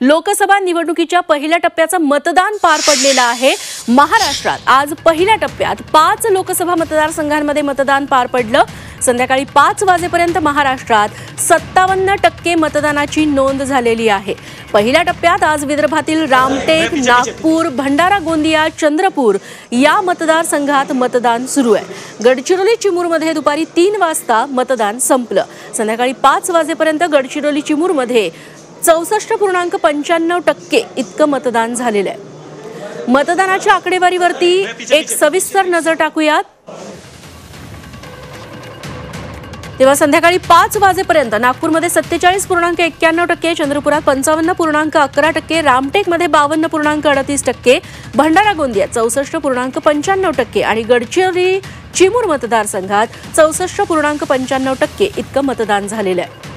लोकसभा निवडणुकीच्या पहिल्या टप्प्याचं मतदान पार पडलेलं आहे। महाराष्ट्रात आज पहिल्या टप्प्यात 5 लोकसभा मतदारसंघांमध्ये मतदान पार पडलं। संध्याकाळी 5 वाजेपर्यंत महाराष्ट्रात 57% मतदानाची नोंद झालेली आहे। पहिल्या टप्प्यात आज विदर्भातील रामटेक, नागपूर, भंडारा गोंदिया, चंद्रपूर या मतदारसंघात मतदान सुरू आहे। गडचिरोली चिमूरमध्ये दुपारी 3 वाजता मतदान संपलं। संध्याकाळी 5 वाजेपर्यंत गडचिरोली चिमूरमध्ये 64.95% इतकं मतदान झालेलं आहे। मतदानाच्या आकडेवारीवरती एक सविस्तर नजर टाकूयात। तेव्हा संध्याकाळी 5 वाजेपर्यंत नागपूरमध्ये 47.91%, चंद्रपुरात 55.11%, रामटेकमध्ये 52.38%, भंडारा गोंदियात 64.95% आणि गडचिरोली चिमूर मतदारसंघात 64.95% इतकं मतदान झालेलं आहे।